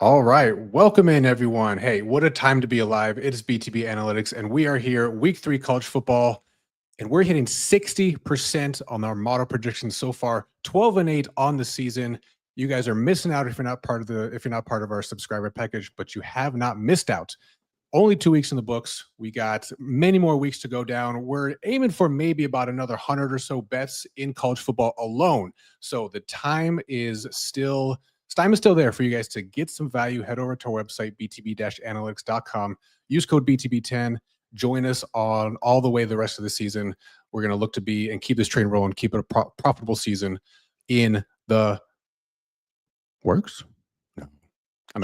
All right. Welcome in, everyone. Hey, what a time to be alive. It is BTB Analytics, and we are here, week 3 college football, and we're hitting 60% on our model predictions so far, 12-8 on the season. You guys are missing out if you're not part of our subscriber package, but you have not missed out. Only 2 weeks in the books. We got many more weeks to go down. We're aiming for maybe about another 100 or so bets in college football alone. So the time is still there for you guys to get some value. Head over to our website, btb-analytics.com. Use code BTB10. Join us on all the way the rest of the season. We're going to look to be and keep this train rolling, keep it a profitable season in the works.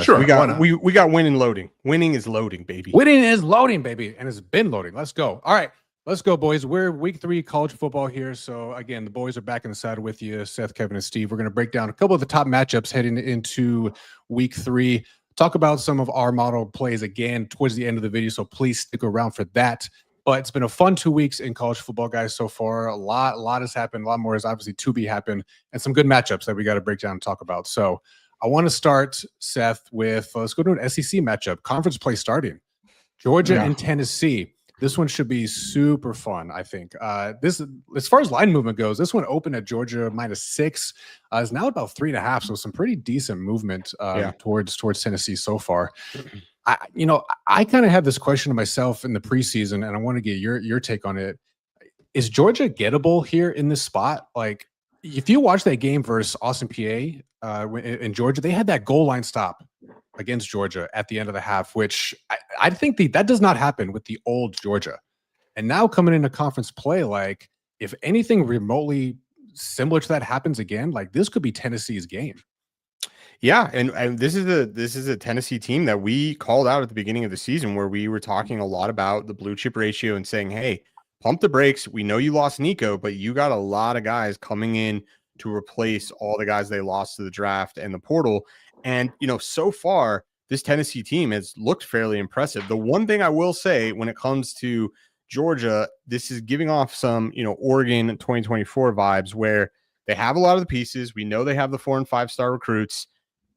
Sure, we got winning loading. Winning is loading, baby. Winning is loading, baby, and it's been loading. Let's go. All right, let's go, boys. We're week 3 college football here. So again, the boys are back in the saddle with you, Seth, Kevin, and Steve. We're going to break down a couple of the top matchups heading into week 3. Talk about some of our model plays again towards the end of the video. So please stick around for that. But it's been a fun 2 weeks in college football, guys, so far. A lot has happened. A lot more is obviously to be happened, and some good matchups that we got to break down and talk about. So I want to start, Seth, with let's go to an SEC matchup. Conference play starting. Georgia and Tennessee. This one should be super fun, I think. This, as far as line movement goes, this one opened at Georgia -6. Is now about 3.5. So some pretty decent movement towards Tennessee so far. I kind of had this question to myself in the preseason, and I want to get your take on it. Is Georgia gettable here in this spot? Like, if you watch that game versus Austin PA in Georgia, they had that goal line stop against Georgia at the end of the half, which I think that does not happen with the old Georgia. And now coming into conference play, like if anything remotely similar to that happens again, like this could be Tennessee's game. Yeah, and this is a Tennessee team that we called out at the beginning of the season, where we were talking a lot about the blue chip ratio and saying, hey, pump the brakes. We know you lost Nico, but you got a lot of guys coming in to replace all the guys they lost to the draft and the portal. And, so far, this Tennessee team has looked fairly impressive. The one thing I will say when it comes to Georgia, this is giving off some, Oregon 2024 vibes, where they have a lot of the pieces. We know they have the 4- and 5-star recruits,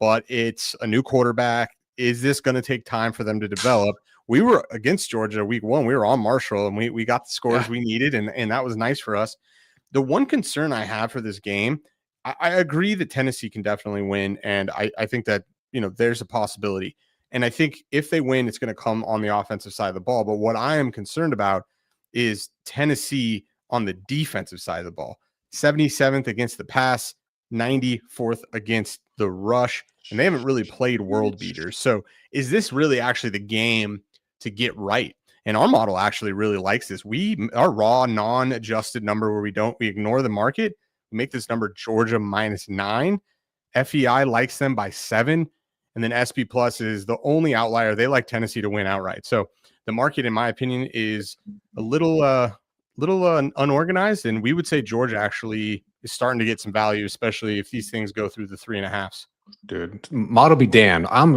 but it's a new quarterback. Is this going to take time for them to develop? We were against Georgia week 1. We were on Marshall, and we got the scores we needed, and that was nice for us. The one concern I have for this game, I agree that Tennessee can definitely win, and I think that, there's a possibility. And I think if they win, it's going to come on the offensive side of the ball. But what I am concerned about is Tennessee on the defensive side of the ball. 77th against the pass, 94th against the rush, and they haven't really played world beaters. So is this really actually the game to get right? And our model actually really likes this. Our raw non-adjusted number, where we ignore the market, we make this number Georgia -9. FEI likes them by 7. And then SP Plus is the only outlier. They like Tennessee to win outright. So the market, in my opinion, is a little unorganized. And we would say Georgia actually is starting to get some value, especially if these things go through the 3.5s. Dude, model be damned. I'm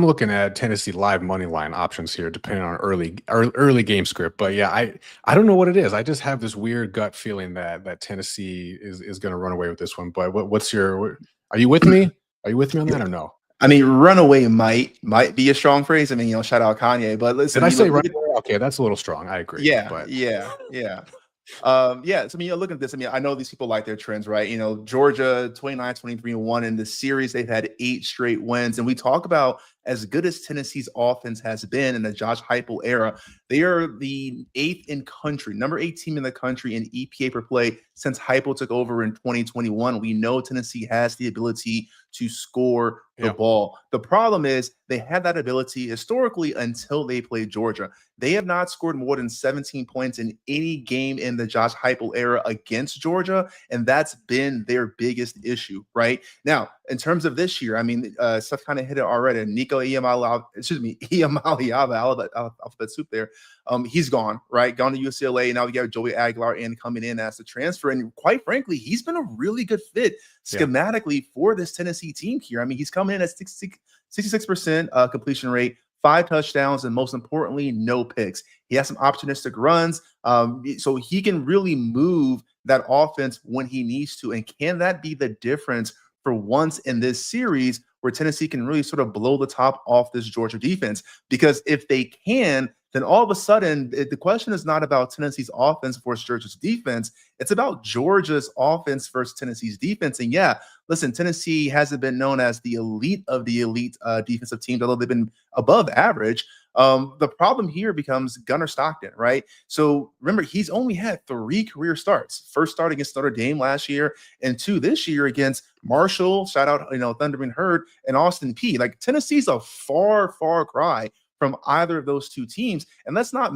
looking at Tennessee live money line options here, depending on early game script. But yeah, I don't know what it is. I just have this weird gut feeling that Tennessee is going to run away with this one. But are you with me? Are you with me on that or no? I mean, runaway might be a strong phrase. I mean, shout out Kanye, but listen. Did I say right? Okay, that's a little strong. I agree. Yeah, but. yeah. So I mean, look at this. I mean, I know these people like their trends, right? Georgia 29-23-1 in the series. They've had 8 straight wins. And we talk about, as good as Tennessee's offense has been in the Josh Heupel era, they are the 8th in country, number 8 team in the country in EPA per play since Heupel took over in 2021. We know Tennessee has the ability to score the ball. The problem is they had that ability historically until they played Georgia. They have not scored more than 17 points in any game in the Josh Heupel era against Georgia, and that's been their biggest issue right now. In terms of this year, I mean, Seth kind of hit it already. Nico Iamaleava, alphabet soup there. He's gone, right? Gone to UCLA. Now we got Joey Aguilar coming in as the transfer. And quite frankly, he's been a really good fit schematically for this Tennessee team here. I mean, he's coming in at 66% completion rate, 5 touchdowns, and most importantly, no picks. He has some opportunistic runs, so he can really move that offense when he needs to. And can that be the difference for once in this series where Tennessee can really sort of blow the top off this Georgia defense. Because if they can, then all of a sudden, the question is not about Tennessee's offense versus Georgia's defense. It's about Georgia's offense versus Tennessee's defense. And yeah, listen, Tennessee hasn't been known as the elite of the elite defensive teams, although they've been above average. The problem here becomes Gunnar Stockton, right? So remember, he's only had 3 career starts. First start against Notre Dame last year, and 2 this year against Marshall, shout out, Thunderman Hurd, and Austin Peay. Like, Tennessee's a far, far cry from either of those 2 teams. And let's not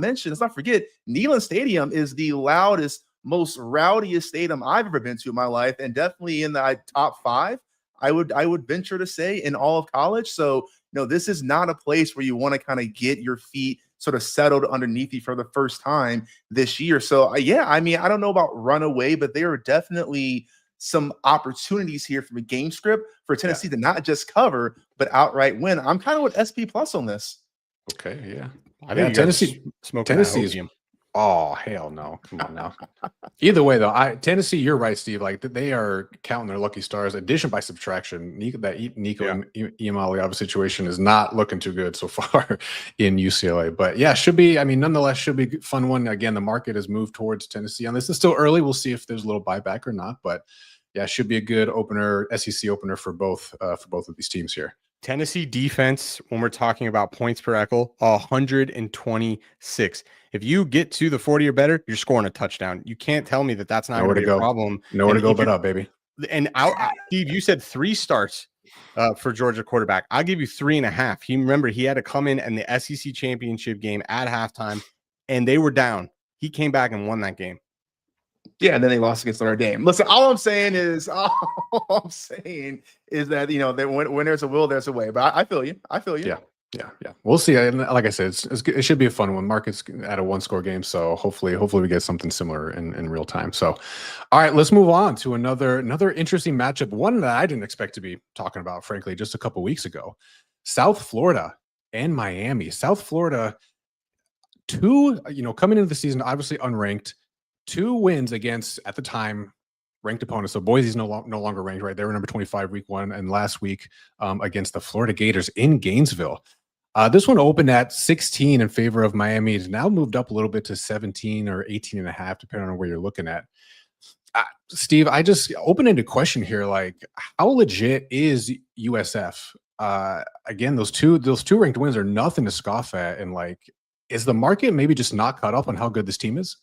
forget, Neyland Stadium is the loudest, most rowdiest stadium I've ever been to in my life, and definitely in the top 5, I would venture to say, in all of college. So, this is not a place where you want to kind of get your feet sort of settled underneath you for the first time this year. So, yeah, I mean, I don't know about runaway, but there are definitely some opportunities here from a game script for Tennessee to not just cover, but outright win. I'm kind of with SP plus on this. Okay, yeah. I think Tennessee is. Oh, hell no. Come on now. Either way, though, Tennessee, you're right, Steve. Like, they are counting their lucky stars. Addition by subtraction. Nico and Iamaleava situation is not looking too good so far in UCLA. But yeah, nonetheless, should be a fun one. Again, the market has moved towards Tennessee on this. It's still early. We'll see if there's a little buyback or not. But yeah, should be a good opener, SEC opener for both of these teams here. Tennessee defense, when we're talking about points per equal, 126. If you get to the 40 or better, you're scoring a touchdown. You can't tell me that that's not going to be a problem. Nowhere to go but up, baby. And Steve, you said 3 starts for Georgia quarterback. I'll give you 3.5. He had to come in the SEC championship game at halftime, and they were down. He came back and won that game. Yeah, and then they lost against Notre Dame. Listen, all I'm saying is that, that when there's a will, there's a way. But I feel you. Yeah. We'll see. And like I said, it should be a fun one. Market's at a 1-score game, so hopefully we get something similar in real time. So, all right, let's move on to another interesting matchup. One that I didn't expect to be talking about, frankly, just a couple weeks ago. South Florida and Miami. South Florida, 2, coming into the season, obviously unranked. 2 wins against, at the time, ranked opponents. So Boise's no longer ranked, right? They were number 25 week 1, and last week against the Florida Gators in Gainesville. This one opened at 16 in favor of Miami. It's now moved up a little bit to 17 or 18.5, depending on where you're looking at. Steve, I just open-ended question here. Like, how legit is USF? Again, those two ranked wins are nothing to scoff at. And like, is the market maybe just not caught up on how good this team is?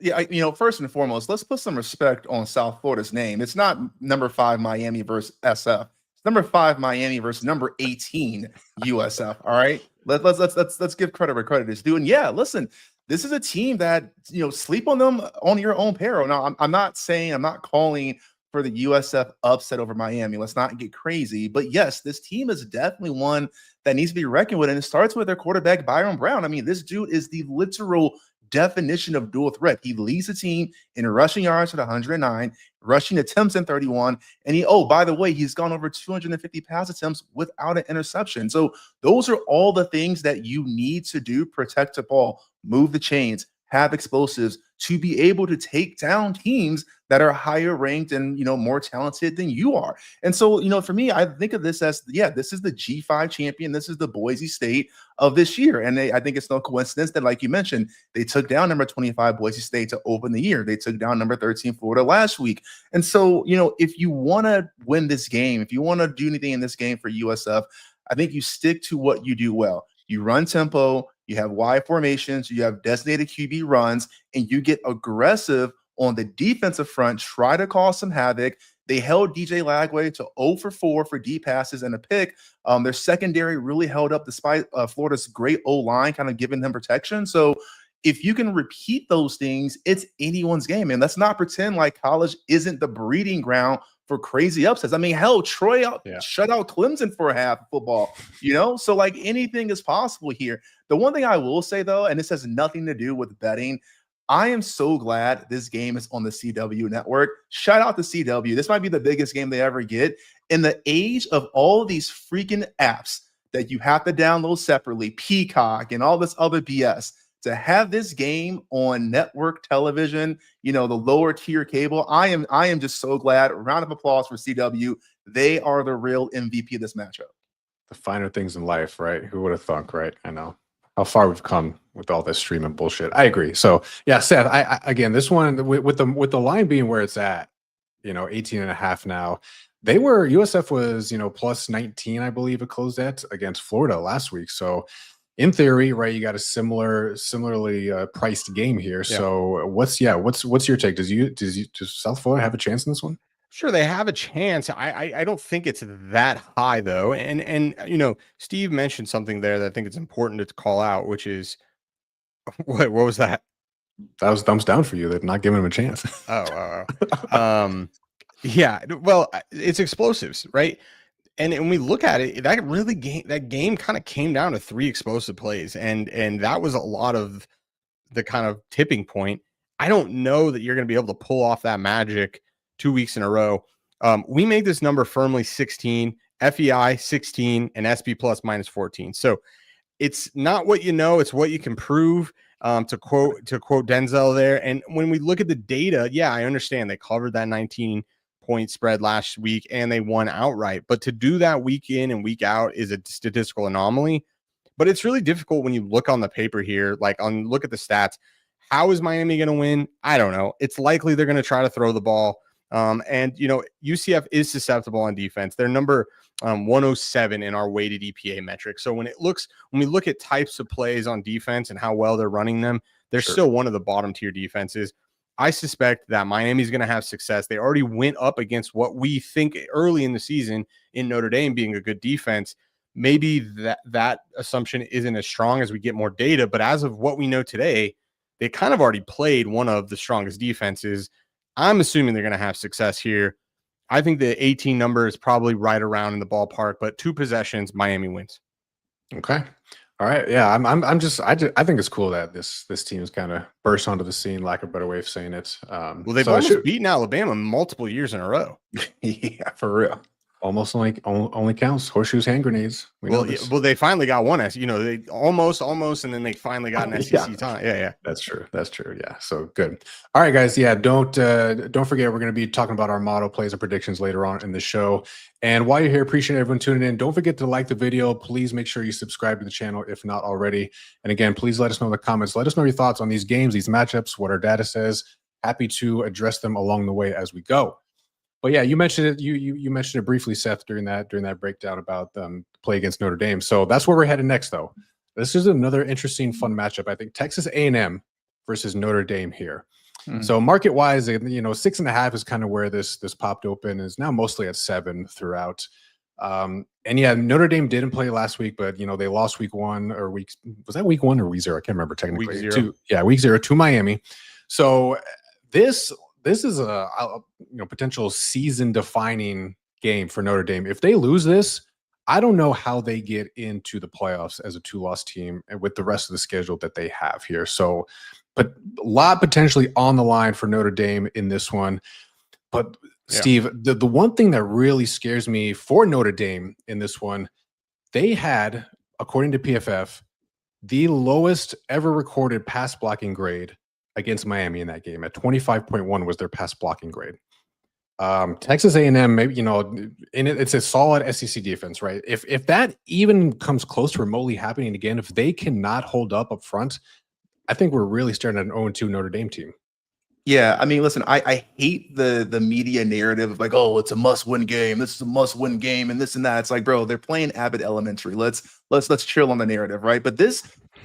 Yeah, first and foremost, let's put some respect on South Florida's name. It's not number 5 Miami versus SF. It's number 5 Miami versus number 18 USF. All right, let's give credit where credit is due. And yeah, listen, this is a team that sleep on them on your own peril. Now, I'm not calling for the USF upset over Miami. Let's not get crazy. But yes, this team is definitely one that needs to be reckoned with, and it starts with their quarterback Byron Brown. I mean, this dude is the literal definition of dual threat. He leads the team in rushing yards at 109, rushing attempts in 31, and by the way, he's gone over 250 pass attempts without an interception. So those are all the things that you need to do: protect the ball, move the chains, have explosives to be able to take down teams that are higher ranked and more talented than you are. And so for me, I think of this as this is the G5 champion. This is the Boise State of this year, and I think it's no coincidence that, like you mentioned, they took down number 25 Boise State to open the year. They took down number 13 Florida last week. And so if you want to win this game, if you want to do anything in this game for USF, I think you stick to what you do well. You run tempo, you have wide formations, you have designated QB runs, and you get aggressive on the defensive front, try to cause some havoc. They held DJ Lagway to 0 for 4 for deep passes and a pick. Their secondary really held up despite Florida's great O-line kind of giving them protection. So if you can repeat those things, it's anyone's game. And let's not pretend like college isn't the breeding ground for crazy upsets. I mean, hell, Troy shut out Clemson for a half of football, So like, anything is possible here. The one thing I will say, though, and this has nothing to do with betting, I am so glad this game is on the CW network. Shout out to CW. This might be the biggest game they ever get. In the age of all these freaking apps that you have to download separately, Peacock and all this other BS, to have this game on network television, the lower tier cable, I am just so glad. Round of applause for CW. They are the real MVP of this matchup. The finer things in life, right? Who would have thunk, right? I know how far we've come with all this streaming bullshit. I agree. So yeah, Seth, I again, this one with the line being where it's at, 18.5 now. They were USF was, plus 19, I believe it closed at against Florida last week. So in theory, right, you got a similarly priced game here. Yeah. So what's your take? Does South Florida have a chance in this one? Sure, they have a chance. I don't think it's that high though. And Steve mentioned something there that I think it's important to call out, which is what was that? That was thumbs down for you. They're not giving him a chance. Yeah. Well, it's explosives, right? And when we look at it, that game kind of came down to 3 explosive plays, and that was a lot of the kind of tipping point. I don't know that you're going to be able to pull off that magic 2 weeks in a row. We made this number firmly 16, FEI 16, and SP plus -14. So it's not what you know, it's what you can prove. To quote Denzel there. And when we look at the data, yeah, I understand they covered that 19-point spread last week and they won outright. But to do that week in and week out is a statistical anomaly. But it's really difficult when you look on the paper here, look at the stats. How is Miami going to win? I don't know. It's likely they're going to try to throw the ball. And UCF is susceptible on defense. They're number 107 in our weighted EPA metric. So when we look at types of plays on defense and how well they're running them, they're still one of the bottom tier defenses. I suspect that Miami's going to have success. They already went up against what we think early in the season in Notre Dame being a good defense. Maybe that assumption isn't as strong as we get more data, but as of what we know today, they kind of already played one of the strongest defenses. I'm assuming they're going to have success here. I think the 18 number is probably right around in the ballpark, but 2 possessions, Miami wins. Okay. All right. Yeah. I think it's cool that this team has kind of burst onto the scene, lack of a better way of saying it. Well, they've almost beaten Alabama multiple years in a row. Yeah, for real. Almost only counts horseshoes, hand grenades. Well, they finally got one. They almost, and then they finally got an SEC time. Yeah, that's true. Yeah, so good. All right, guys. Yeah, don't forget we're going to be talking about our model plays and predictions later on in the show. And while you're here, appreciate everyone tuning in. Don't forget to like the video. Please make sure you subscribe to the channel if not already. And again, please let us know in the comments. Let us know your thoughts on these games, these matchups, what our data says. Happy to address them along the way as we go. But yeah, you mentioned it. You mentioned it briefly, Seth, during that breakdown about play against Notre Dame. So that's where we're headed next, though. This is another interesting, fun matchup. I think Texas A&M versus Notre Dame here. So market wise, 6.5 is kind of where this popped open. Is now mostly at 7 throughout. And yeah, Notre Dame didn't play last week, but they lost week 1 or was that week 1 or week 0? I can't remember technically. Week 0. Week 0 to Miami. So this is a potential season-defining game for Notre Dame. If they lose this, I don't know how they get into the playoffs as a 2-loss team and with the rest of the schedule that they have here. So, but a lot potentially on the line for Notre Dame in this one. But Steve, the one thing that really scares me for Notre Dame in this one, they had, according to PFF, the lowest ever recorded pass blocking grade against Miami in that game. At 25.1 was their pass blocking grade. Texas A&M, maybe it's a solid SEC defense, right? If that even comes close to remotely happening again, if they cannot hold up front, I think we're really starting at an 0-2 Notre Dame team. Yeah, I mean, listen, I hate the media narrative of like, oh, it's a must-win game. This is a must-win game, and this and that. It's like, bro, they're playing Abbott Elementary. Let's chill on the narrative, right? But this,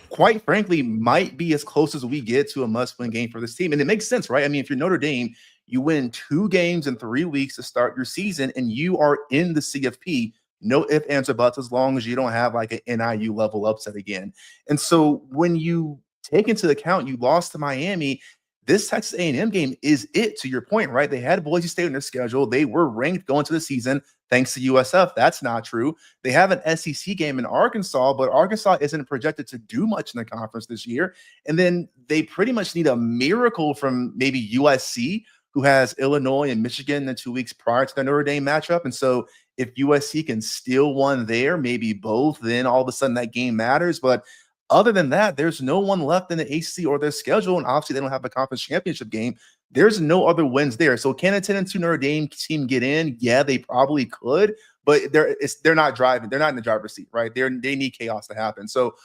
quite frankly, might be as close as we get to a must-win game for this team. And it makes sense, right? I mean, if you're Notre Dame, you win 2 games in 3 weeks to start your season, and you are in the CFP. No ifs, ands, or buts, as long as you don't have like an NIU level upset again. And so when you take into account you lost to Miami, this Texas A&M game is it, to your point, right? They had Boise State on their schedule. They were ranked going to the season thanks to USF. That's not true. They have an SEC game in Arkansas, but Arkansas isn't projected to do much in the conference this year. And then they pretty much need a miracle from maybe USC, who has Illinois and Michigan in the 2 weeks prior to the Notre Dame matchup. And so if USC can steal one there, maybe both, then all of a sudden that game matters. But other than that, there's no one left in the ACC or their schedule. And obviously they don't have a conference championship game There's no other wins there. So can a 10-2 Notre Dame team get in? Yeah, they probably could, but they're not driving. They're not in the driver's seat, right? They need chaos to happen. So,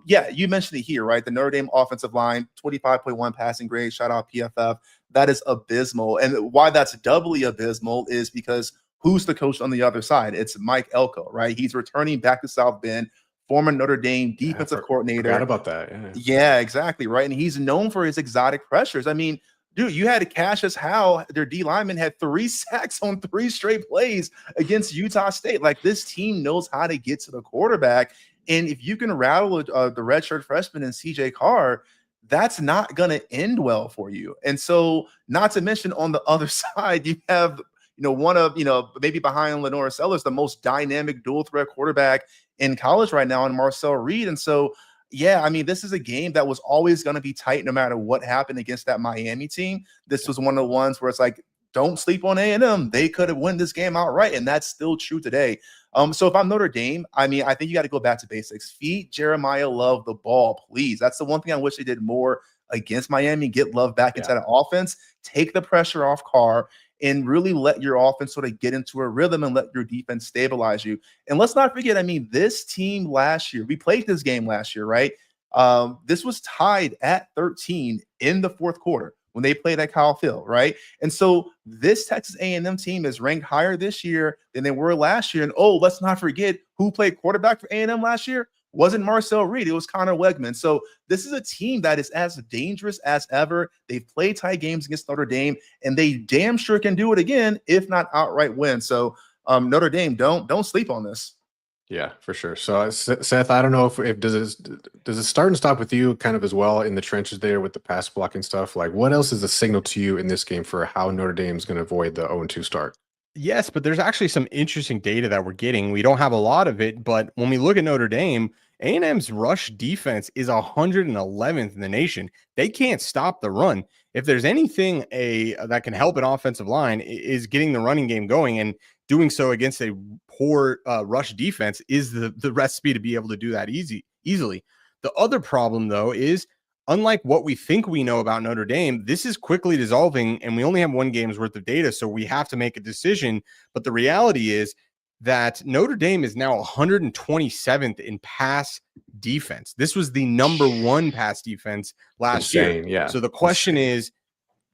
yeah, you mentioned it here, right? The Notre Dame offensive line, 25.1 passing grade. Shout out PFF. That is abysmal. And why that's doubly abysmal is because who's the coach on the other side? It's Mike Elko, right? He's returning back to South Bend, former Notre Dame defensive coordinator. Forgot about that. Yeah, exactly, right. And he's known for his exotic pressures. I mean, dude, you had Cassius Howe, their D lineman, had 3 sacks on 3 straight plays against Utah State. Like, this team knows how to get to the quarterback. And if you can rattle the redshirt freshman and CJ Carr, that's not going to end well for you. And so, not to mention on the other side, you have, one of, maybe behind Lenore Sellers, the most dynamic dual threat quarterback in college right now in Marcel Reed. And so, yeah, I mean, this is a game that was always going to be tight no matter what happened against that Miami team. This was one of the ones where it's like, don't sleep on A&M. They could have won this game outright, and that's still true today. So if I'm Notre Dame, I mean, I think you got to go back to basics. Feed Jeremiah Love the ball, please. That's the one thing I wish they did more against Miami. Get Love back inside the offense. Take the pressure off Carr and really let your offense sort of get into a rhythm and let your defense stabilize you. And let's not forget, I mean, this team last year, we played this game last year, right? This was tied at 13 in the fourth quarter when they played at Kyle Field, right? And so this Texas A&M team is ranked higher this year than they were last year. And let's not forget who played quarterback for A&M last year. Wasn't Marcel Reed, it was Connor Wegman. So this is a team that is as dangerous as ever. They've played tight games against Notre Dame, and they damn sure can do it again, if not outright win. So Notre Dame, don't sleep on this. Yeah, for sure. So Seth, I don't know if does it start and stop with you kind of as well in the trenches there with the pass blocking stuff? Like, what else is a signal to you in this game for how Notre Dame is going to avoid the 0-2 start? Yes, but there's actually some interesting data that we're getting. We don't have a lot of it, but when we look at Notre Dame, A&M's rush defense is 111th in the nation. They can't stop the run. If there's anything that can help an offensive line is getting the running game going, and doing so against a poor rush defense is the recipe to be able to do that easily. The other problem, though, is unlike what we think we know about Notre Dame, this is quickly dissolving, and we only have 1 game's worth of data, so we have to make a decision. But the reality is that Notre Dame is now 127th in pass defense. This was the number 1 pass defense last year. Yeah. So the question is,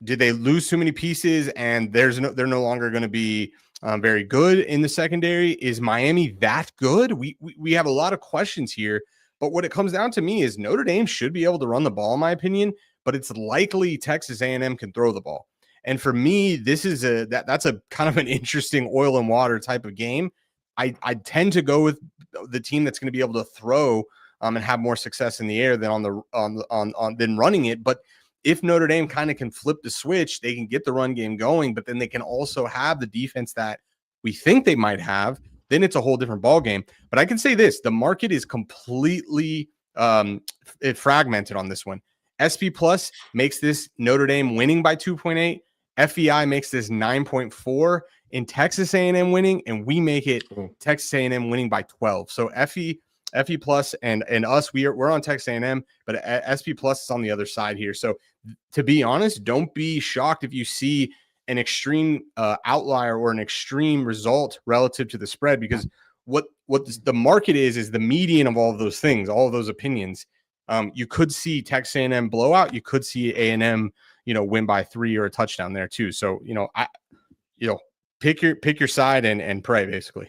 did they lose too many pieces and they're no longer going to be very good in the secondary? Is Miami that good? We have a lot of questions here. But what it comes down to me is Notre Dame should be able to run the ball, in my opinion, but it's likely Texas A&M can throw the ball. And for me, this is that's a kind of an interesting oil and water type of game. I tend to go with the team that's going to be able to throw and have more success in the air than than running it. But if Notre Dame kind of can flip the switch, they can get the run game going, but then they can also have the defense that we think they might have. Then it's a whole different ball game. But I can say this: the market is completely fragmented on this one. SP Plus makes this Notre Dame winning by 2.8. FEI makes this 9.4 in Texas A&M winning, and we make it Texas A&M winning by 12. So FE Plus and us, we're on Texas A&M, but SP Plus is on the other side here. So to be honest, don't be shocked if you see an extreme outlier or an extreme result relative to the spread, because what the market is the median of all of those things, all of those opinions. You could see Texas A&M blowout. You could see A&M, win by 3 or a touchdown there too. So, pick your side and pray, basically.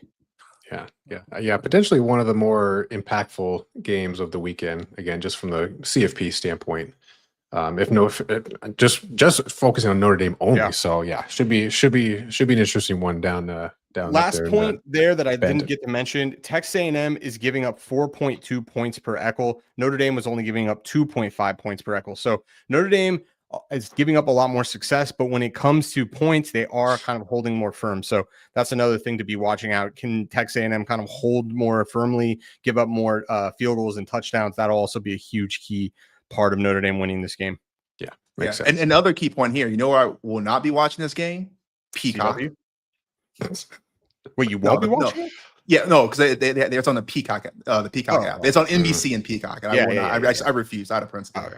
Yeah. Potentially one of the more impactful games of the weekend. Again, just from the CFP standpoint. Just focusing on Notre Dame only. Yeah. So yeah, should be an interesting one down. Last point there that I didn't get to mention: Texas A&M is giving up 4.2 points per Eckel. Notre Dame was only giving up 2.5 points per Eckel. So Notre Dame is giving up a lot more success, but when it comes to points, they are kind of holding more firm. So that's another thing to be watching out. Can Texas A&M kind of hold more firmly, give up more field goals and touchdowns? That'll also be a huge key part of Notre Dame winning this game. Yeah, makes sense. And another key point here, where I will not be watching this game? Peacock. Wait, you won't be watching it? Yeah, no, because it's on the Peacock app. It's on NBC and Peacock. And I refuse out of principle. Okay.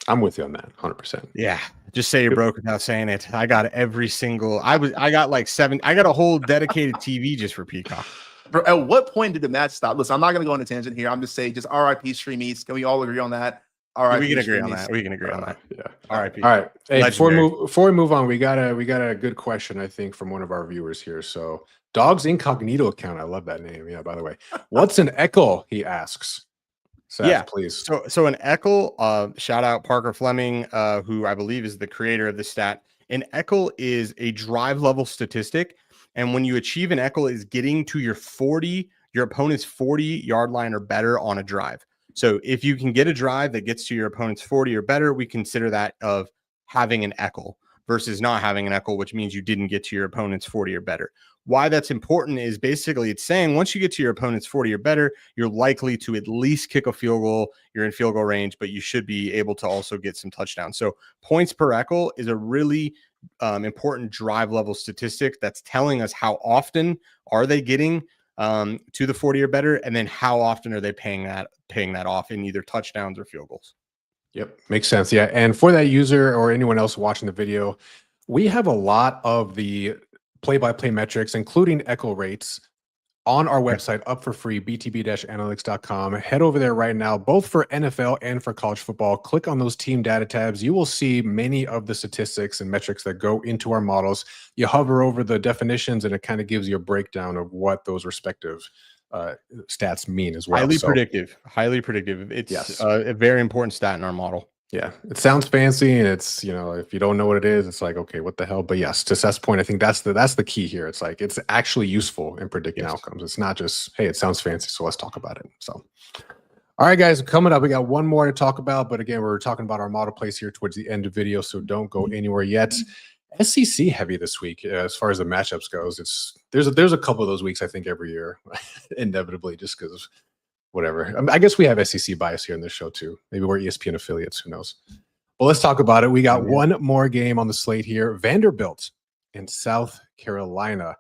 I'm with you on that 100%. Yeah. Just say you're broke without saying it. I got every single, I got like 7, I got a whole dedicated TV just for Peacock. Bro, at what point did the match stop? Listen, I'm not going to go on a tangent here. I'm just saying, just RIP Stream Eats. Can we all agree on that? RIP We can agree Stream on Eats. that. We can agree on that. Yeah. RIP. All right. Hey, Legendary. before we move on, we got a good question, I think, from one of our viewers here. So Dog's Incognito account. I love that name. Yeah, by the way. What's an echo? He asks. Seth, Yeah, please. So an ECHL, shout out Parker Fleming, who I believe is the creator of the stat. An ECHL is a drive level statistic, and when you achieve an ECHL, is getting to your opponent's 40-yard line or better on a drive. So if you can get a drive that gets to your opponent's 40 or better, we consider that of having an ECHL versus not having an ECHL, which means you didn't get to your opponent's 40 or better. Why that's important is basically it's saying once you get to your opponent's 40 or better, you're likely to at least kick a field goal. You're in field goal range, but you should be able to also get some touchdowns. So points per ECHL is a really important drive level statistic that's telling us how often are they getting to the 40 or better, and then how often are they paying that off in either touchdowns or field goals. Yep, makes sense. Yeah, and for that user or anyone else watching the video, we have a lot of the play-by-play metrics, including echo rates, on our website up for free, btb-analytics.com. Head over there right now, both for NFL and for college football. Click on those team data tabs. You will see many of the statistics and metrics that go into our models. You hover over the definitions, and it kind of gives you a breakdown of what those respective stats mean as well. Highly predictive. It's a very important stat in our model. Yeah, it sounds fancy, and it's, if you don't know what it is, it's like, okay, what the hell? But yes, to Seth's point, I think that's the key here. It's like it's actually useful in predicting outcomes. It's not just, hey, it sounds fancy, so let's talk about it. So, all right, guys, coming up, we got one more to talk about, but again, we're talking about our model plays here towards the end of the video, so don't go anywhere yet. SEC heavy this week as far as the matchups goes. There's a couple of those weeks, I think, every year, inevitably, just because. Whatever. I guess we have SEC bias here in this show too. Maybe we're ESPN affiliates. Who knows? Well, let's talk about it. We got one more game on the slate here. Vanderbilt in South Carolina.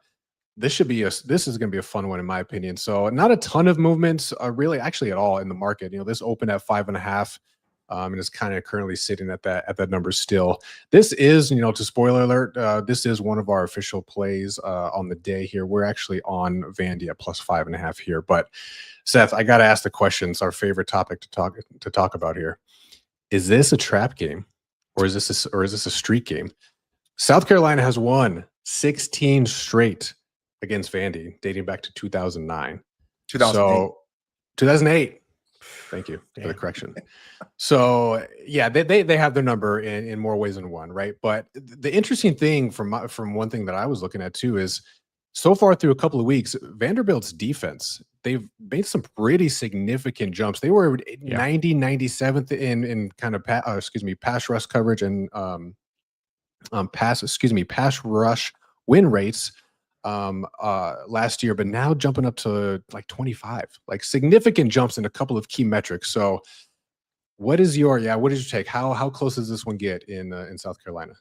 This is going to be a fun one in my opinion. So not a ton of movements, really, actually at all in the market. This opened at 5.5, and is kind of currently sitting at that number still. This is, to spoiler alert, this is one of our official plays on the day here. We're actually on Vandy at plus 5.5 here, but. Seth, I got to ask the question. It's our favorite topic to talk about here. Is this a trap game, or is this a streak game? South Carolina has won 16 straight against Vandy, dating back to 2009. 2008. Thank you for the correction. So yeah, they have their number in more ways than one, right? But the interesting thing from one thing that I was looking at too is, so far through a couple of weeks, Vanderbilt's defense, they've made some pretty significant jumps. They were 97th in kind of pass rush coverage and pass rush win rates last year, but now jumping up to like 25, like significant jumps in a couple of key metrics. So what is your take? How close does this one get in South Carolina?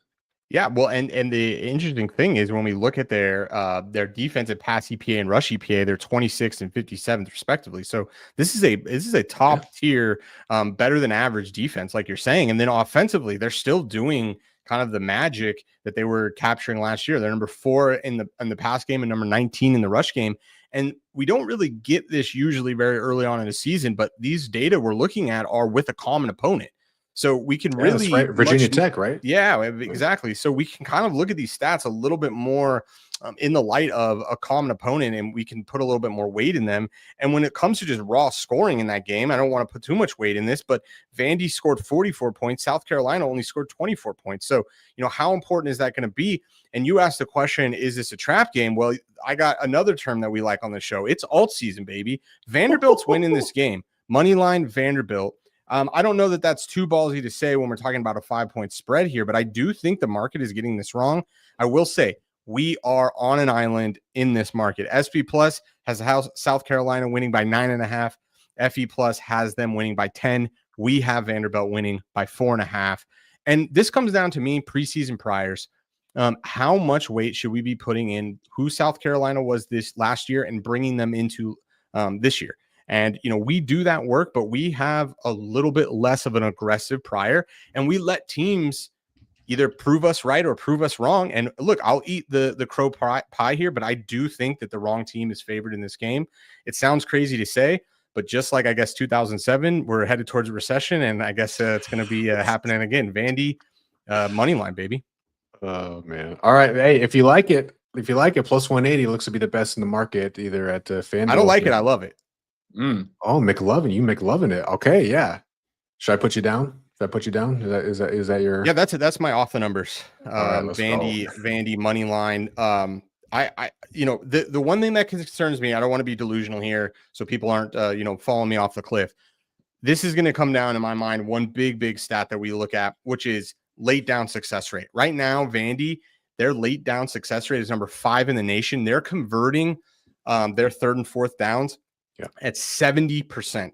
Yeah, well, and the interesting thing is when we look at their defensive pass EPA and rush EPA, they're 26th and 57th respectively. So this is a top tier, better than average defense, like you're saying. And then offensively, they're still doing kind of the magic that they were capturing last year. They're number 4 in the pass game and number 19 in the rush game. And we don't really get this usually very early on in the season, but these data we're looking at are with a common opponent. So we can really right. Virginia Tech, right? Yeah, exactly. So we can kind of look at these stats a little bit more in the light of a common opponent, and we can put a little bit more weight in them. And when it comes to just raw scoring in that game, I don't want to put too much weight in this, but Vandy scored 44 points. South Carolina only scored 24 points. So, how important is that going to be? And you asked the question, is this a trap game? Well, I got another term that we like on the show. It's alt season, baby. Vanderbilt's winning this game. Money line Vanderbilt. I don't know that that's too ballsy to say when we're talking about a 5-point spread here, but I do think the market is getting this wrong. I will say we are on an island in this market. SP Plus has South Carolina winning by 9.5. FE Plus has them winning by 10. We have Vanderbilt winning by 4.5. And this comes down to me preseason priors. How much weight should we be putting in who South Carolina was this last year and bringing them into this year? And, we do that work, but we have a little bit less of an aggressive prior, and we let teams either prove us right or prove us wrong. And look, I'll eat the crow pie here, but I do think that the wrong team is favored in this game. It sounds crazy to say, but just like, I guess, 2007, we're headed towards a recession, and I guess it's going to be happening again. Vandy, money line, baby. Oh, man. All right. Hey, if you like it, plus 180 looks to be the best in the market, either at FanDuel. I don't like it. I love it. Oh, McLovin. You McLovin it. Okay, yeah. Should I put you down? Should I put you down? Is that your? Yeah, that's my off the numbers. Right, Vandy money line. The one thing that concerns me, I don't want to be delusional here, so people aren't falling me off the cliff. This is going to come down in my mind one big stat that we look at, which is late down success rate. Right now, Vandy, their late down success rate is number 5 in the nation. They're converting their third and fourth downs at 70%.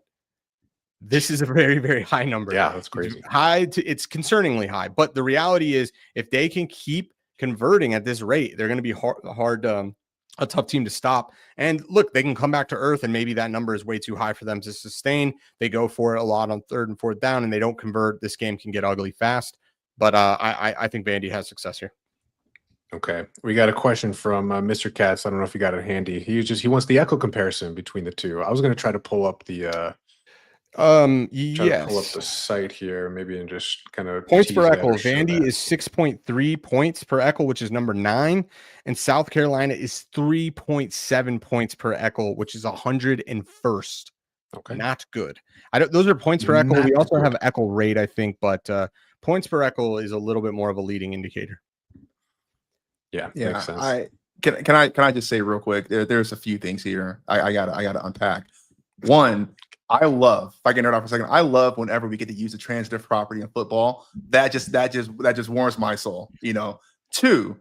This is a very, very high number. Yeah, that's crazy. It's concerningly high. But the reality is, if they can keep converting at this rate, they're going to be a tough team to stop. And look, they can come back to earth, and maybe that number is way too high for them to sustain. They go for it a lot on third and fourth down, and they don't convert. This game can get ugly fast. But I think Vandy has success here. Okay, we got a question from Mr. Katz. I don't know if you got it handy. He wants the echo comparison between the two. I was going to try to pull up the pull up the site here, maybe, and just kind of points per echo. Vandy is 6.3 points per echo, which is number 9, and South Carolina is 3.7 points per echo, which is 101st. Okay, not good. Those are points per echo. We also have echo rate, I think, but points per echo is a little bit more of a leading indicator. Yeah, makes sense. Can I just say real quick? There's a few things here I gotta unpack. One, I love, if I can nerd off for a second, I love whenever we get to use a transitive property in football. That just warms my soul. 2,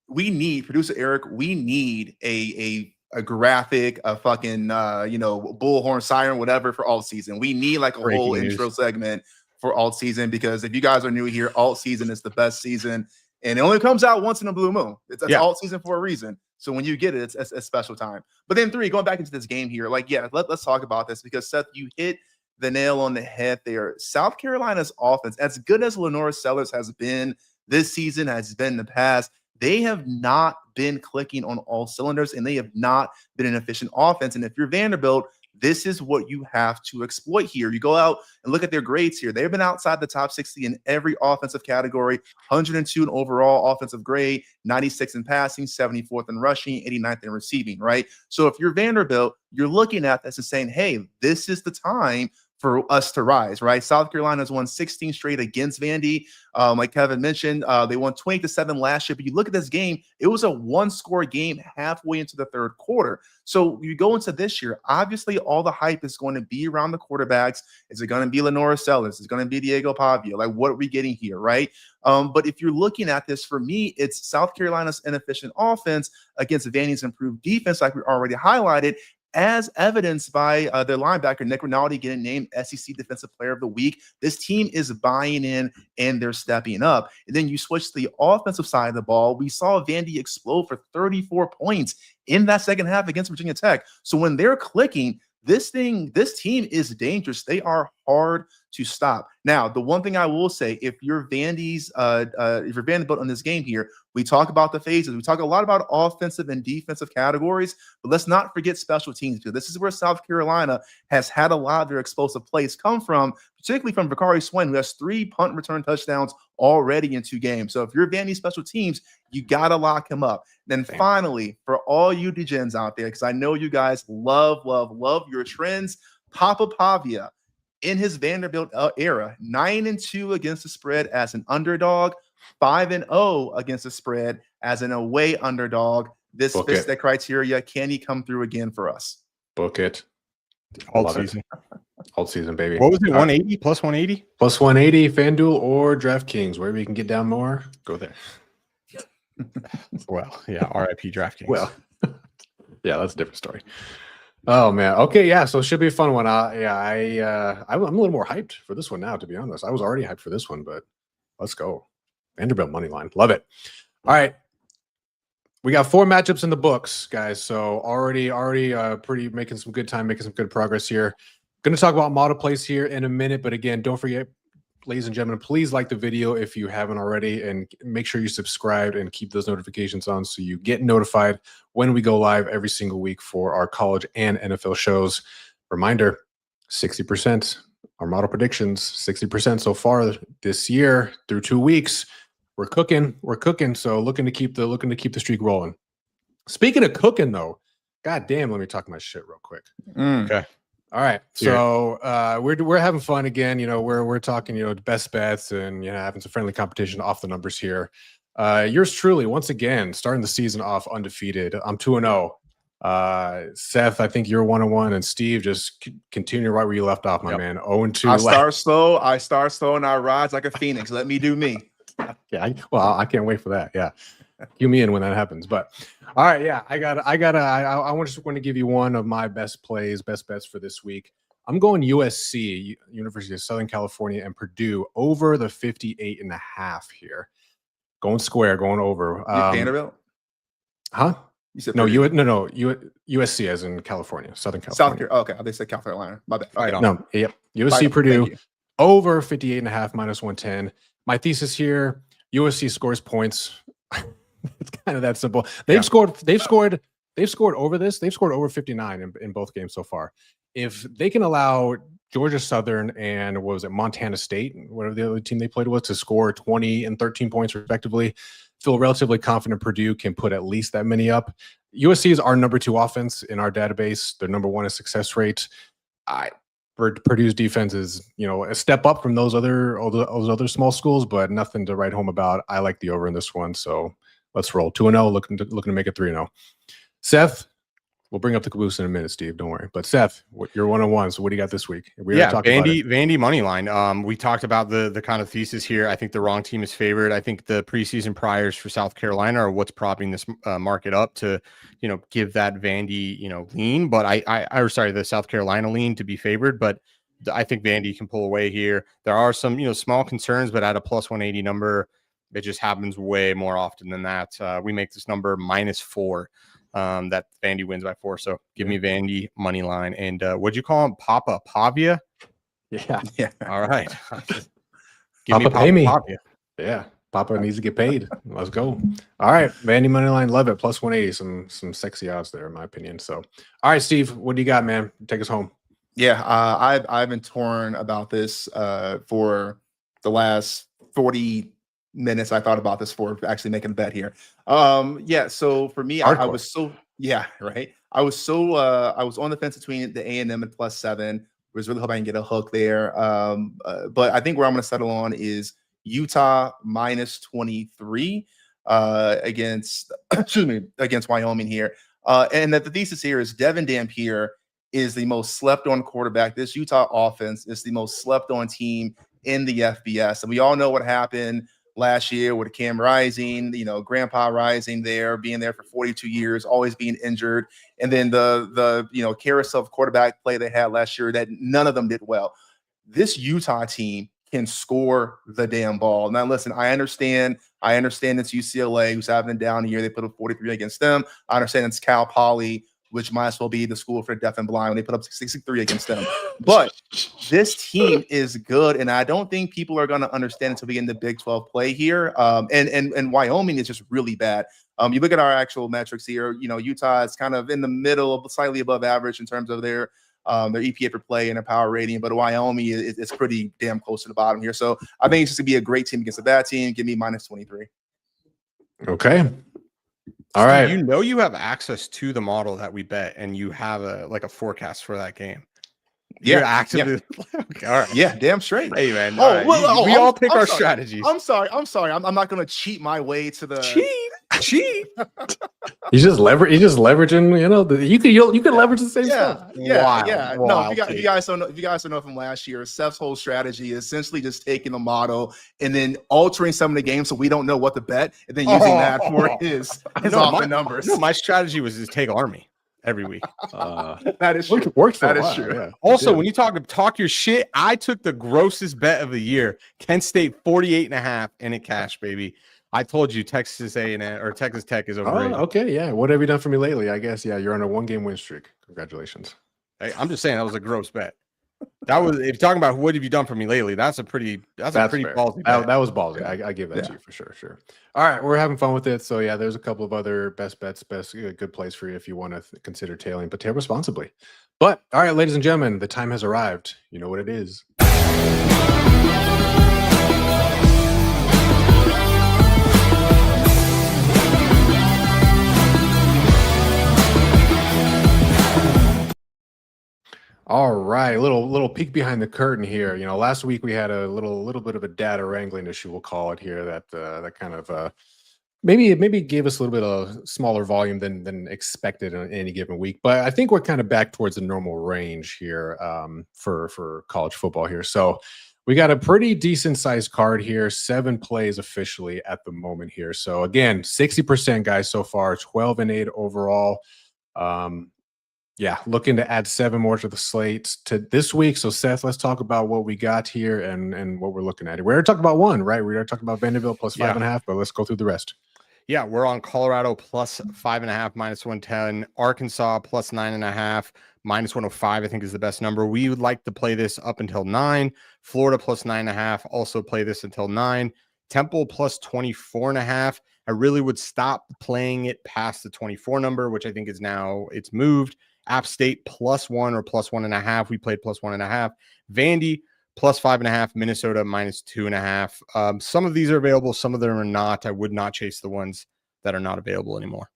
we need, producer Eric, we need a graphic, a fucking bullhorn siren, whatever, for alt season. We need like a whole intro segment for alt season, because if you guys are new here, alt season is the best season, and it only comes out once in a blue moon. It's alt season for a reason. So when you get it, it's a special time. But then 3, going back into this game here, let's talk about this, because Seth, you hit the nail on the head there. South Carolina's offense, as good as Lenore Sellers has been this season, has been in the past, they have not been clicking on all cylinders, and they have not been an efficient offense. And if you're Vanderbilt, this is what you have to exploit here. You go out and look at their grades here. They've been outside the top 60 in every offensive category, 102 in overall offensive grade, 96 in passing, 74th in rushing, 89th in receiving, right? So if you're Vanderbilt, you're looking at this and saying, hey, this is the time for us to rise, right? South Carolina's won 16 straight against Vandy. Like Kevin mentioned, they won 20-7 last year. But you look at this game, it was a 1-score game halfway into the third quarter. So you go into this year, obviously all the hype is going to be around the quarterbacks. Is it going to be Lenore Sellers? Is it going to be Diego Pavia? Like, what are we getting here, right? But if you're looking at this, for me, it's South Carolina's inefficient offense against Vandy's improved defense, like we already highlighted, as evidenced by their linebacker, Nick Rinaldi, getting named SEC Defensive Player of the Week. This team is buying in, and they're stepping up. And then you switch to the offensive side of the ball. We saw Vandy explode for 34 points in that second half against Virginia Tech. So when they're clicking, this team is dangerous. They are hard to stop. Now, the one thing I will say, if you're Vanderbilt in this game here, we talk about the phases. We talk a lot about offensive and defensive categories, but let's not forget special teams, because this is where South Carolina has had a lot of their explosive plays come from, particularly from Vakari Swain, who has 3 punt return touchdowns already in 2 games. So if you're Vandy special teams, you got to lock him up. Then finally, for all you degens out there, because I know you guys love your trends, Papa Pavia, in his Vanderbilt era, 9-2 against the spread as an underdog, 5-0 against the spread as an away underdog. This fits that criteria. Can he come through again for us? Book it. Alt season. Alt season, baby. What was it? 180 plus 180? Plus 180, FanDuel or DraftKings, wherever you can get down more. Go there. Well, yeah, RIP DraftKings. Well, yeah, that's a different story. Oh man, okay, yeah. So it should be a fun one. I'm a little more hyped for this one now. To be honest, I was already hyped for this one, but let's go. Vanderbilt money line, love it. All right, We got 4 matchups in the books, guys. So already pretty making some good time, making some good progress here. Going to talk about model plays here in a minute, but again, don't forget, ladies and gentlemen, please like the video if you haven't already, and make sure you subscribe and keep those notifications on so you get notified when we go live every single week for our college and NFL shows. Reminder, 60%, our model predictions, 60% so far this year through 2 weeks. We're cooking. So looking to keep the streak rolling. Speaking of cooking, though, god damn, let me talk my shit real quick. Okay. All right. So we're having fun again. We're talking, best bets and having some friendly competition off the numbers here. Yours truly, once again, starting the season off undefeated. I'm 2-0. Seth, I think you're 1-1, and Steve, just continue right where you left off, my man. 0-2. I start slow, and I rise like a phoenix. Let me do me. Yeah, I can't wait for that. Yeah, cue me in when that happens. But all right, yeah, I just want to give you one of my best bets for this week. I'm going USC, University of Southern California, and Purdue over the 58.5 here. Going square, going over. Vanderbilt? Huh? You said no, USC as in California, Southern California. Okay, they said South Carolina. My bad. All right, no, yep. USC, Purdue over 58.5 minus 110. My thesis here: USC scores points. It's kind of that simple. They've scored over this. They've scored over 59 in both games so far. If they can allow Georgia Southern and what was it, Montana State, whatever the other team they played with, to score 20 and 13 points respectively, feel relatively confident Purdue can put at least that many up. USC is our number 2 offense in our database. They're number 1 in success rate. Purdue's defense is, a step up from those other small schools, but nothing to write home about. I like the over in this one, so let's roll. 2-0, looking to make it 3-0. Seth, we'll bring up the caboose in a minute, Steve. Don't worry. But Seth, you're 1-1. So what do you got this week? Vandy money line. We talked about the kind of thesis here. I think the wrong team is favored. I think the preseason priors for South Carolina are what's propping this market up to, give that Vandy, lean. But the South Carolina lean to be favored. But I think Vandy can pull away here. There are some, small concerns, but at a plus 180 number, it just happens way more often than that. We make this number -4. That Vandy wins by 4. So give me Vandy money line. And what'd you call him? Papa Pavia? Yeah. All right. Papa pay me. Pavia. Yeah. Papa needs to get paid. Let's go. All right. Vandy money line. Love it. Plus 180. Some sexy odds there, in my opinion. So, all right, Steve, what do you got, man? Take us home. Yeah. I've been torn about this for the last 40 minutes. I thought about this for actually making a bet here. So for me, I was on the fence between the A&M and +7. Was really hoping I can get a hook there. But I think where I'm going to settle on is Utah -23 against Wyoming here. And that the thesis here is Devin Dampier is the most slept on quarterback. This Utah offense is the most slept on team in the FBS. And we all know what happened last year with Cam Rising, Grandpa Rising being there for 42 years, always being injured. And then the carousel of quarterback play they had last year that none of them did well. This Utah team can score the damn ball. Now, listen, I understand it's UCLA who's having a down year. They put up 43 against them. I understand it's Cal Poly, which might as well be the school for the deaf and blind when they put up 63 against them. But this team is good, and I don't think people are going to understand until we get into Big 12 play here. And Wyoming is just really bad. You look at our actual metrics here. Utah is kind of in the middle, slightly above average in terms of their EPA per play and their power rating, but Wyoming is pretty damn close to the bottom here. So I think it's just going to be a great team against a bad team. Give me -23. Okay. All right. You have access to the model that we bet, and you have a forecast for that game. Yeah, you're actively. Yeah. Okay, all right. Yeah, damn straight. Hey, man. We all pick our strategies. I'm sorry. I'm not going to cheat my way to the cheat. He's just leveraging. You can leverage the same stuff. Yeah. No, if you guys don't know from last year, Seth's whole strategy is essentially just taking the model and then altering some of the games so we don't know what to bet, and then using that for his offer numbers. No, my strategy was to take Army every week. That is true. Works. That is true. Yeah. Also, when you talk your shit, I took the grossest bet of the year. Kent State 48.5 and it cash, baby. I told you Texas A&M or Texas Tech is overrated. Okay, yeah. What have you done for me lately? I guess, yeah, you're on a 1-game win streak. Congratulations. Hey, I'm just saying that was a gross bet. That was, if you're talking about what have you done for me lately, that's a pretty fair. ballsy bet. That was ballsy. I give that to you for sure. All right, we're having fun with it. So yeah, there's a couple of other best bets, good plays for you if you want to consider tailing, but tail responsibly. But all right, ladies and gentlemen, the time has arrived. You know what it is. All right, little peek behind the curtain here. You know, last week we had a little bit of a data wrangling issue, we'll call it here, that kind of maybe gave us a little bit of smaller volume than expected in any given week. But I think we're kind of back towards the normal range here for college football here. So we got a pretty decent sized card here, 7 plays officially at the moment here. So again, 60% guys so far, 12-8 overall. Yeah, looking to add 7 more to the slate to this week. So Seth, let's talk about what we got here and what we're looking at. We already talked about one, right? We already talked about Vanderbilt plus 5.5, but let's go through the rest. Yeah, we're on Colorado plus 5.5, minus 110. Arkansas plus 9.5, minus 105, I think is the best number. We would like to play this up until 9. Florida plus 9.5, also play this until 9. Temple plus 24.5. I really would stop playing it past the 24 number, which I think is now, it's moved. App State plus 1 or plus 1.5. We played plus 1.5. Vandy plus 5.5. Minnesota minus 2.5. Some of these are available. Some of them are not. I would not chase the ones that are not available anymore.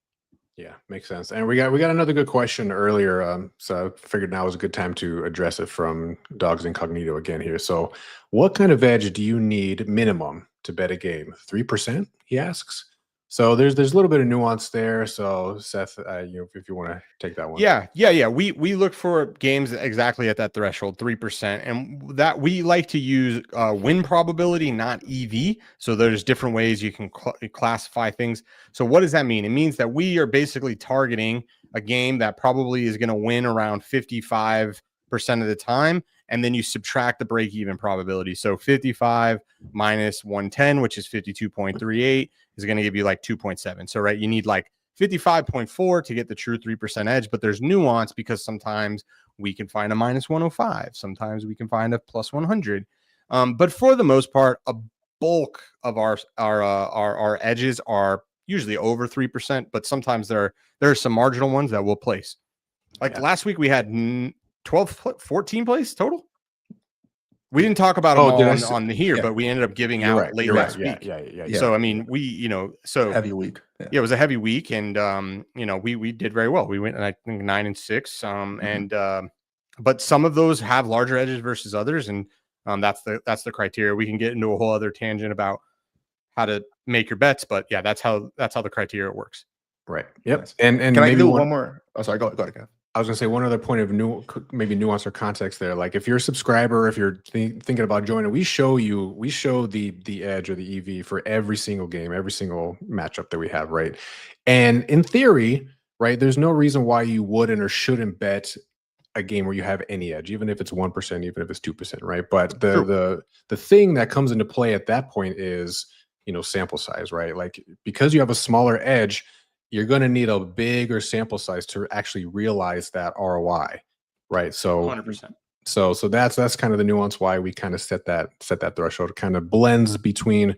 Yeah, makes sense. And we got another good question earlier. So I figured now was a good time to address it from Dogs Incognito again here. So what kind of edge do you need minimum to bet a game? 3%, he asks. So there's a little bit of nuance there. So Seth, if you want to take that one. Yeah. We look for games exactly at that threshold, 3%, and that we like to use win probability, not EV. So there's different ways you can classify things. So what does that mean? It means that we are basically targeting a game that probably is going to win around 55% of the time, and then you subtract the break-even probability. So 55 minus 110, which is 52.38, is going to give you like 2.7. So, right, you need like 55.4 to get the true 3% edge, but there's nuance because sometimes we can find a minus 105. Sometimes we can find a plus 100. But for the most part, a bulk of our edges are usually over 3%, but sometimes there are some marginal ones that we'll place. Like last week we had 14 plays total. We didn't talk about them all on here, but we ended up giving out late last week. Yeah. So I mean, heavy week. Yeah, it was a heavy week, and we did very well. We went, I think, 9-6. But some of those have larger edges versus others, and that's the criteria. We can get into a whole other tangent about how to make your bets, but yeah, that's how the criteria works. Right. Yep. And can I do one more? Oh, sorry. Go ahead, Kev. I was going to say one other point of maybe nuance or context there. Like if you're a subscriber, if you're thinking about joining, we show the edge or the EV for every single game, every single matchup that we have, right? And in theory, right, there's no reason why you wouldn't or shouldn't bet a game where you have any edge, even if it's 1%, even if it's 2%, right? But the thing that comes into play at that point is, sample size, right? Like because you have a smaller edge, you're going to need a bigger sample size to actually realize that ROI, right? So 100%. So that's kind of the nuance why we kind of set that threshold. It kind of blends between,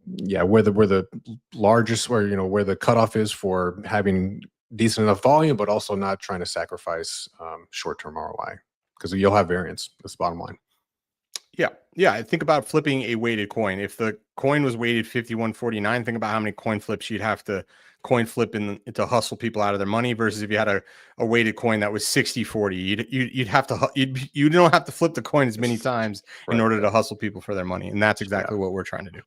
where the largest, where the cutoff is for having decent enough volume, but also not trying to sacrifice short-term ROI because you'll have variance. That's the bottom line. Yeah. Think about flipping a weighted coin. If the coin was weighted 51-49, think about how many coin flips you'd have to coin flip to hustle people out of their money versus if you had a weighted coin that was 60-40, you don't have to flip the coin as many times in order to hustle people for their money. And that's exactly what we're trying to do.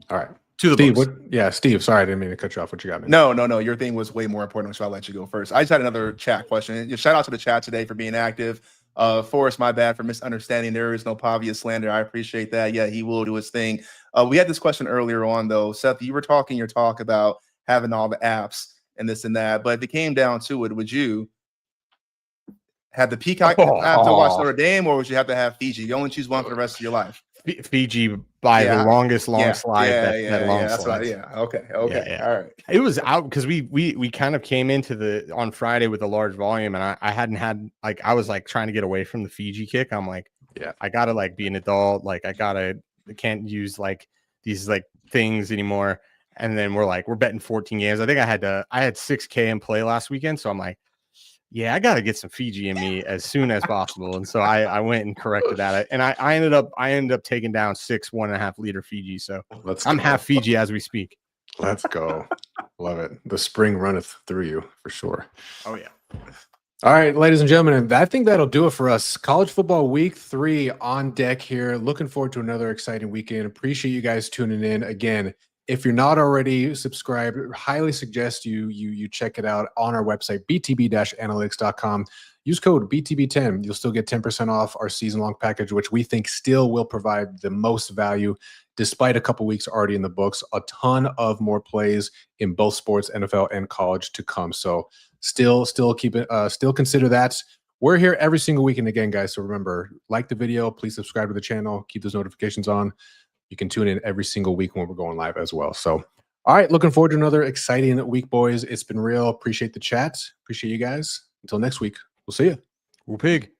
All right. To the Steve, Steve, sorry, I didn't mean to cut you off. What you got, man? No. Your thing was way more important, so I'll let you go first. I just had another chat question. Shout out to the chat today for being active. Forrest, my bad for misunderstanding. There is no Pavia slander. I appreciate that. Yeah, he will do his thing. We had this question earlier on, though. Seth, you were talking your talk about having all the apps and this and that. But if it came down to it, would you have the Peacock app to watch Notre Dame, or would you have to have Fiji? You only choose one for the rest of your life. Fiji by the longest long slide. That long That's slide. right. Yeah. Okay. All right. It was out because we kind of came into on Friday with a large volume, and I hadn't had I was trying to get away from the Fiji kick. I'm like, I gotta be an adult. I can't use these things anymore. And then we're betting 14 games. I think I had 6K in play last weekend, so I'm like, yeah, I got to get some Fiji in me as soon as possible. And so I went and corrected that. And I ended up taking down 6 1.5 liter Fiji. So I'm half Fiji as we speak. Let's go. Love it. The spring runneth through you for sure. Oh, yeah. All right, ladies and gentlemen, I think that'll do it for us. College football week 3 on deck here. Looking forward to another exciting weekend. Appreciate you guys tuning in. Again, if you're not already subscribed, highly suggest you check it out on our website, btb-analytics.com. Use code BTB10. You'll still get 10% off our season-long package, which we think still will provide the most value, despite a couple weeks already in the books. A ton of more plays in both sports, NFL and college, to come. So still consider that. We're here every single weekend again, guys. So remember, like the video, please subscribe to the channel, keep those notifications on. You can tune in every single week when we're going live as well. So, all right, looking forward to another exciting week, boys. It's been real. Appreciate the chat. Appreciate you guys. Until next week, we'll see you. Woo pig.